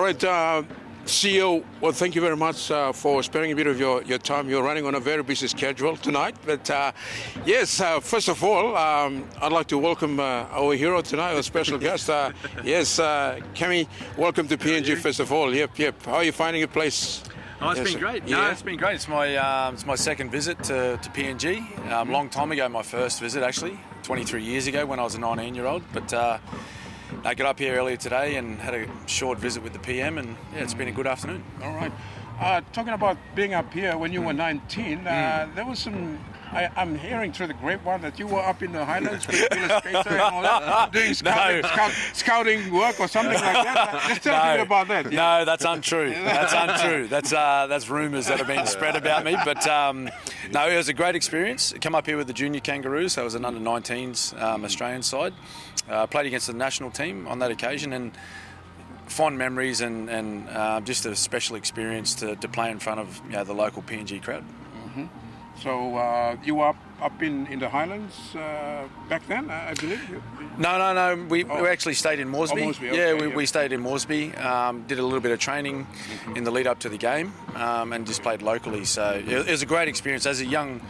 All right, CEO, well, thank you very much for sparing a bit of your time. You're running on a very busy schedule tonight. But yes, first of all, I'd like to welcome our hero tonight, our special guest. Yes, Kemi, welcome to PNG, first of all. Yep. How are you finding the place? Oh, it's been great. No, it's been great. It's my second visit to PNG. Long time ago, my first visit, actually, 23 years ago when I was a 19-year-old. But I got up here earlier today and had a short visit with the PM, and yeah, it's been a good afternoon. All right. Talking about being up here when you were 19, there was some. I'm hearing through the grapevine that you were up in the Highlands with illustrator and all that, doing scouting work or something like that. Just tell me about that. Yeah. No, that's untrue. That's untrue. That's rumours that have been spread about me. But no, it was a great experience. Come up here with the junior Kangaroos. So it was an under-19s Australian side. Played against the national team on that occasion, and fond memories and just a special experience to play in front of the local PNG crowd. Mm-hmm. So you were up in the Highlands back then, I believe? No. We actually stayed in Moresby. Okay, we stayed in Moresby, did a little bit of training in the lead up to the game, and just played locally. So it was a great experience. As a young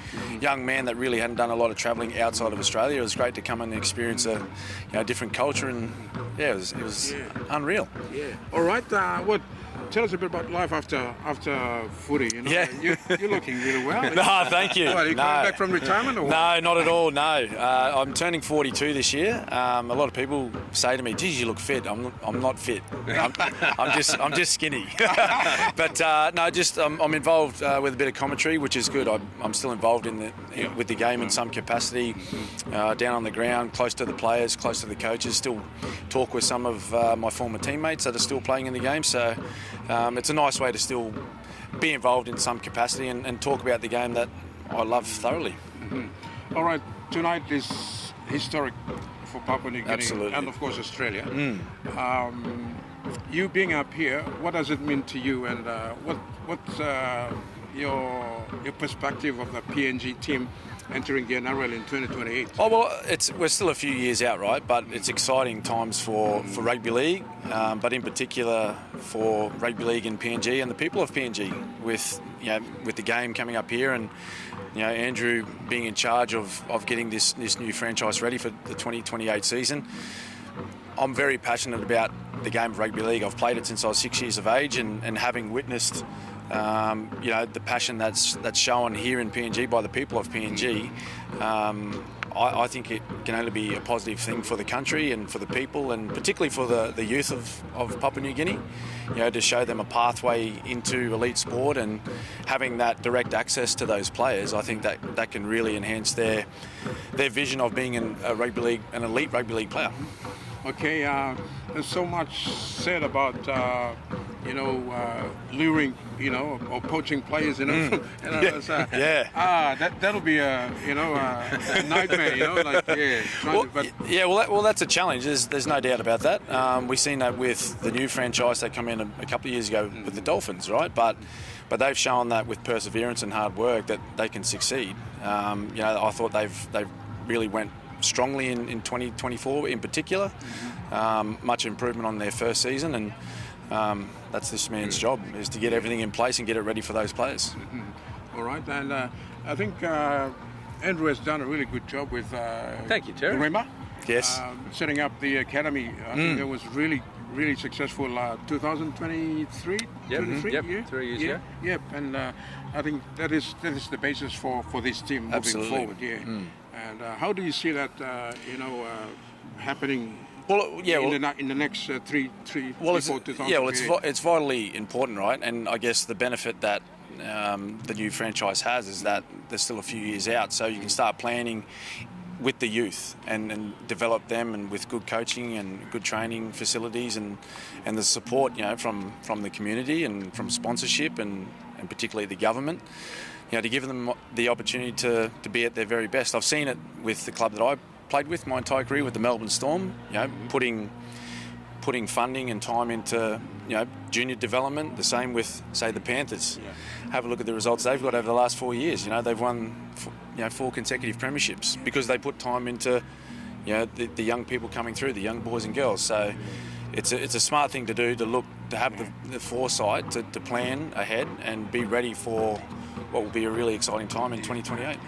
man that really hadn't done a lot of travelling outside of Australia, it was great to come and experience a different culture, and it was unreal. Yeah. All right. Tell us a bit about life after footy. You're looking really well. No, thank you. What, are you coming back from retirement or what? No, not at all. No, I'm turning 42 this year. A lot of people say to me, "Geez, you look fit." I'm not fit. I'm just skinny. But no, I'm involved with a bit of commentary, which is good. I'm still involved with the game in some capacity, down on the ground, close to the players, close to the coaches. Still talk with some of my former teammates that are still playing in the game. So. It's a nice way to still be involved in some capacity and talk about the game that I love thoroughly. Mm-hmm. All right, tonight is historic for Papua New Guinea. Absolutely. And of course Australia. You being up here, what does it mean to you, and what's your perspective of the PNG team entering the NRL in 2028? Oh, well, we're still a few years out, right? But it's exciting times for rugby league, but in particular for rugby league in PNG and the people of PNG with the game coming up here, and Andrew being in charge of getting this new franchise ready for the 2028 season. I'm very passionate about the game of rugby league. I've played it since I was 6 years of age, and having witnessed the passion that's shown here in PNG by the people of PNG, I think it can only be a positive thing for the country and for the people, and particularly for the youth of Papua New Guinea, to show them a pathway into elite sport, and having that direct access to those players. I think that can really enhance their vision of being an elite rugby league player. Okay, there's so much said about luring, or poaching players, that'll be a nightmare, Well, that's a challenge. There's no doubt about that. We've seen that with the new franchise that come in a couple of years ago with the Dolphins, right? But they've shown that with perseverance and hard work that they can succeed. I thought they've really went strongly in 2024 in particular. Much improvement on their first season, and that's this man's job, is to get everything in place and get it ready for those players. Mm-hmm. All right, and I think Andrew has done a really good job with Thank you, Terry. Rema. Yes. Setting up the academy. I think that was really successful. 2023. Yep. 23, 3 years ago. Yep. And I think that is the basis for this team moving Absolutely. forward. Yeah. And how do you see that happening? Well, in the next three, well, before 2028? it's vitally important, right? And I guess the benefit that the new franchise has is that there's still a few years out, so you can start planning with the youth and develop them, and with good coaching and good training facilities and the support from the community and from sponsorship and particularly the government, to give them the opportunity to be at their very best. I've seen it with the club that I played with my entire career, with the Melbourne Storm, putting funding and time into junior development. The same with, say, the Panthers. Have a look at the results they've got over the last 4 years. They've won 4 consecutive premierships because they put time into the young people coming through, the young boys and girls. So it's a smart thing to do, to look to have the foresight to plan ahead and be ready for what will be a really exciting time in 2028.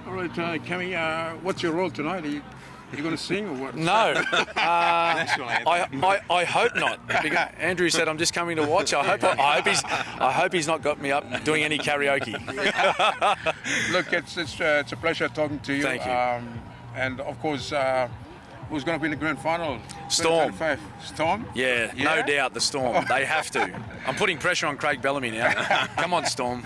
All right, Cammy, what's your role tonight? Are you going to sing or what? No, I hope not. Because Andrew said I'm just coming to watch. I hope he's not got me up doing any karaoke. Look, it's a pleasure talking to you. Thank you. And of course, who's going to be in the grand final? Storm. 2025. Storm? Yeah, no doubt the Storm. They have to. I'm putting pressure on Craig Bellamy now. Come on, Storm.